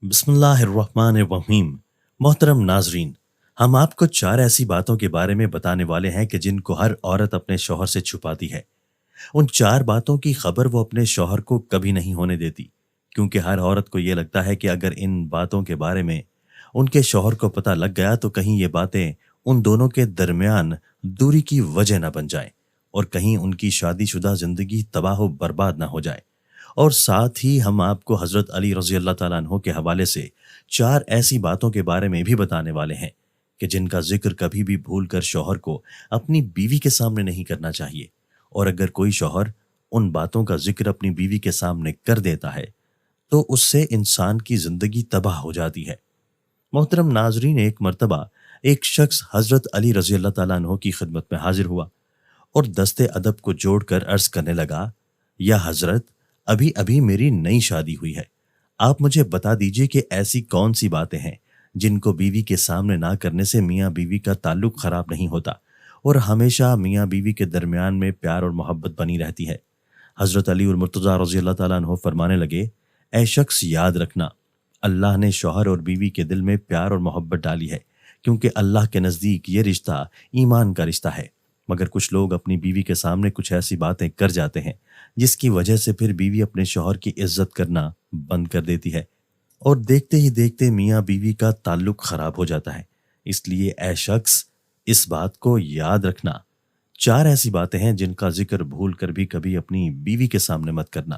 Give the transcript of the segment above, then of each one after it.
بسم اللہ الرحمن الرحیم۔ محترم ناظرین، ہم آپ کو 4 ایسی باتوں کے بارے میں بتانے والے ہیں کہ جن کو ہر عورت اپنے شوہر سے چھپاتی ہے۔ ان 4 باتوں کی خبر وہ اپنے شوہر کو کبھی نہیں ہونے دیتی، کیونکہ ہر عورت کو یہ لگتا ہے کہ اگر ان باتوں کے بارے میں ان کے شوہر کو پتہ لگ گیا تو کہیں یہ باتیں ان دونوں کے درمیان دوری کی وجہ نہ بن جائیں اور کہیں ان کی شادی شدہ زندگی تباہ و برباد نہ ہو جائے۔ اور ساتھ ہی ہم آپ کو حضرت علی رضی اللہ تعالیٰ عنہ کے حوالے سے 4 ایسی باتوں کے بارے میں بھی بتانے والے ہیں کہ جن کا ذکر کبھی بھی بھول کر شوہر کو اپنی بیوی کے سامنے نہیں کرنا چاہیے، اور اگر کوئی شوہر ان باتوں کا ذکر اپنی بیوی کے سامنے کر دیتا ہے تو اس سے انسان کی زندگی تباہ ہو جاتی ہے۔ محترم ناظرین، ایک مرتبہ ایک شخص حضرت علی رضی اللہ تعالیٰ عنہ کی خدمت میں حاضر ہوا اور دست ادب کو جوڑ کر عرض کرنے لگا: یا حضرت، ابھی ابھی میری نئی شادی ہوئی ہے، آپ مجھے بتا دیجئے کہ ایسی کون سی باتیں ہیں جن کو بیوی کے سامنے نہ کرنے سے میاں بیوی کا تعلق خراب نہیں ہوتا اور ہمیشہ میاں بیوی کے درمیان میں پیار اور محبت بنی رہتی ہے۔ حضرت علی المرتضیٰ رضی اللہ تعالیٰ عنہ فرمانے لگے: اے شخص، یاد رکھنا، اللہ نے شوہر اور بیوی کے دل میں پیار اور محبت ڈالی ہے، کیونکہ اللہ کے نزدیک یہ رشتہ ایمان کا رشتہ ہے۔ مگر کچھ لوگ اپنی بیوی کے سامنے کچھ ایسی باتیں کر جاتے ہیں جس کی وجہ سے پھر بیوی اپنے شوہر کی عزت کرنا بند کر دیتی ہے اور دیکھتے ہی دیکھتے میاں بیوی کا تعلق خراب ہو جاتا ہے۔ اس لیے اے شخص، اس بات کو یاد رکھنا، 4 ایسی باتیں ہیں جن کا ذکر بھول کر بھی کبھی اپنی بیوی کے سامنے مت کرنا۔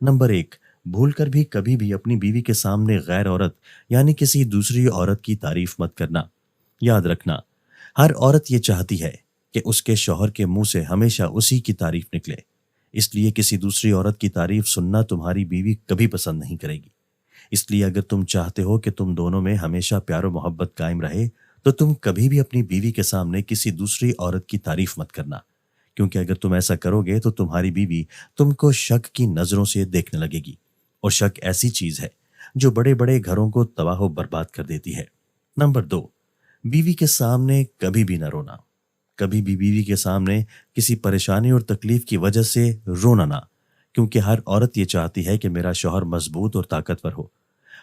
نمبر 1، بھول کر بھی کبھی بھی اپنی بیوی کے سامنے غیر عورت یعنی کسی دوسری عورت کی تعریف مت کرنا۔ یاد رکھنا، ہر عورت یہ چاہتی ہے کہ اس کے شوہر کے منہ سے ہمیشہ اسی کی تعریف نکلے، اس لیے کسی دوسری عورت کی تعریف سننا تمہاری بیوی کبھی پسند نہیں کرے گی۔ اس لیے اگر تم چاہتے ہو کہ تم دونوں میں ہمیشہ پیار و محبت قائم رہے تو تم کبھی بھی اپنی بیوی کے سامنے کسی دوسری عورت کی تعریف مت کرنا، کیونکہ اگر تم ایسا کرو گے تو تمہاری بیوی تم کو شک کی نظروں سے دیکھنے لگے گی، اور شک ایسی چیز ہے جو بڑے بڑے گھروں کو تباہ و برباد کر دیتی ہے۔ نمبر 2، بیوی کے سامنے کبھی بھی نہ رونا۔ کبھی بھی بیوی کے سامنے کسی پریشانی اور تکلیف کی وجہ سے رونا نہ، کیونکہ ہر عورت یہ چاہتی ہے کہ میرا شوہر مضبوط اور طاقتور ہو،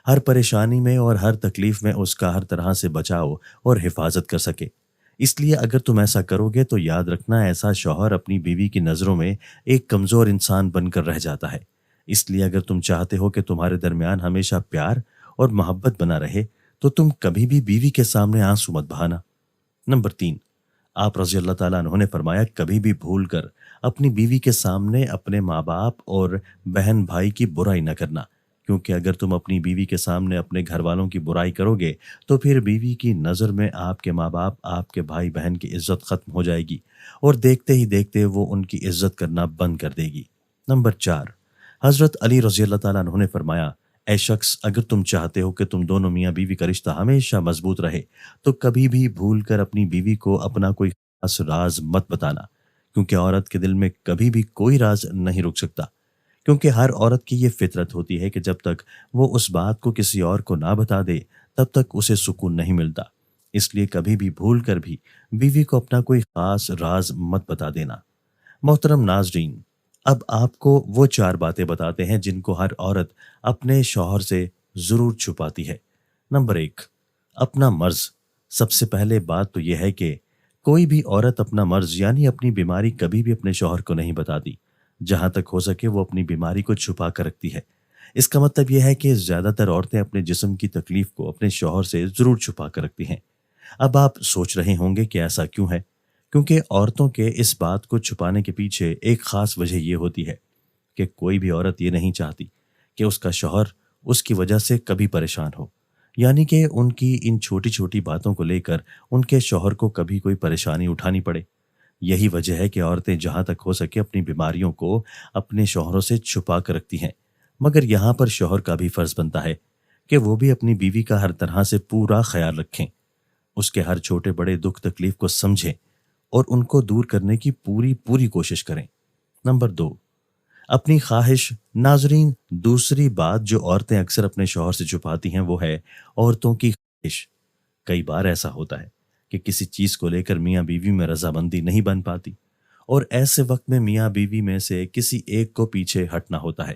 ہر پریشانی میں اور ہر تکلیف میں اس کا ہر طرح سے بچاؤ اور حفاظت کر سکے۔ اس لیے اگر تم ایسا کرو گے تو یاد رکھنا، ایسا شوہر اپنی بیوی کی نظروں میں ایک کمزور انسان بن کر رہ جاتا ہے۔ اس لیے اگر تم چاہتے ہو کہ تمہارے درمیان ہمیشہ پیار اور محبت بنا رہے تو تم کبھی بھی بیوی کے سامنے آنسو مت بہانا۔ نمبر 3، آپ رضی اللہ تعالیٰ عنہ نے فرمایا: کبھی بھی بھول کر اپنی بیوی کے سامنے اپنے ماں باپ اور بہن بھائی کی برائی نہ کرنا، کیونکہ اگر تم اپنی بیوی کے سامنے اپنے گھر والوں کی برائی کرو گے تو پھر بیوی کی نظر میں آپ کے ماں باپ، آپ کے بھائی بہن کی عزت ختم ہو جائے گی اور دیکھتے ہی دیکھتے وہ ان کی عزت کرنا بند کر دے گی۔ نمبر 4، حضرت علی رضی اللہ تعالیٰ عنہ نے فرمایا: اے شخص، اگر تم چاہتے ہو کہ تم دونوں میاں بیوی کا رشتہ ہمیشہ مضبوط رہے تو کبھی بھی بھول کر اپنی بیوی کو اپنا کوئی خاص راز مت بتانا، کیونکہ عورت کے دل میں کبھی بھی کوئی راز نہیں رک سکتا، کیونکہ ہر عورت کی یہ فطرت ہوتی ہے کہ جب تک وہ اس بات کو کسی اور کو نہ بتا دے تب تک اسے سکون نہیں ملتا۔ اس لیے کبھی بھی بھول کر بھی بیوی کو اپنا کوئی خاص راز مت بتا دینا۔ محترم ناظرین، اب آپ کو وہ 4 باتیں بتاتے ہیں جن کو ہر عورت اپنے شوہر سے ضرور چھپاتی ہے۔ نمبر 1، اپنا مرض۔ سب سے پہلے بات تو یہ ہے کہ کوئی بھی عورت اپنا مرض یعنی اپنی بیماری کبھی بھی اپنے شوہر کو نہیں بتاتی۔ جہاں تک ہو سکے وہ اپنی بیماری کو چھپا کر رکھتی ہے۔ اس کا مطلب یہ ہے کہ زیادہ تر عورتیں اپنے جسم کی تکلیف کو اپنے شوہر سے ضرور چھپا کر رکھتی ہیں۔ اب آپ سوچ رہے ہوں گے کہ ایسا کیوں ہے؟ کیونکہ عورتوں کے اس بات کو چھپانے کے پیچھے ایک خاص وجہ یہ ہوتی ہے کہ کوئی بھی عورت یہ نہیں چاہتی کہ اس کا شوہر اس کی وجہ سے کبھی پریشان ہو، یعنی کہ ان کی ان چھوٹی چھوٹی باتوں کو لے کر ان کے شوہر کو کبھی کوئی پریشانی اٹھانی پڑے۔ یہی وجہ ہے کہ عورتیں جہاں تک ہو سکے اپنی بیماریوں کو اپنے شوہروں سے چھپا کر رکھتی ہیں، مگر یہاں پر شوہر کا بھی فرض بنتا ہے کہ وہ بھی اپنی بیوی کا ہر طرح سے پورا خیال رکھیں، اس کے ہر چھوٹے بڑے دکھ تکلیف کو سمجھیں اور ان کو دور کرنے کی پوری کوشش کریں۔ نمبر 2، اپنی خواہش۔ ناظرین، دوسری بات جو عورتیں اکثر اپنے شوہر سے چھپاتی ہیں وہ ہے عورتوں کی خواہش۔ کئی بار ایسا ہوتا ہے کہ کسی چیز کو لے کر میاں بیوی میں رضامندی نہیں بن پاتی اور ایسے وقت میں میاں بیوی میں سے کسی ایک کو پیچھے ہٹنا ہوتا ہے۔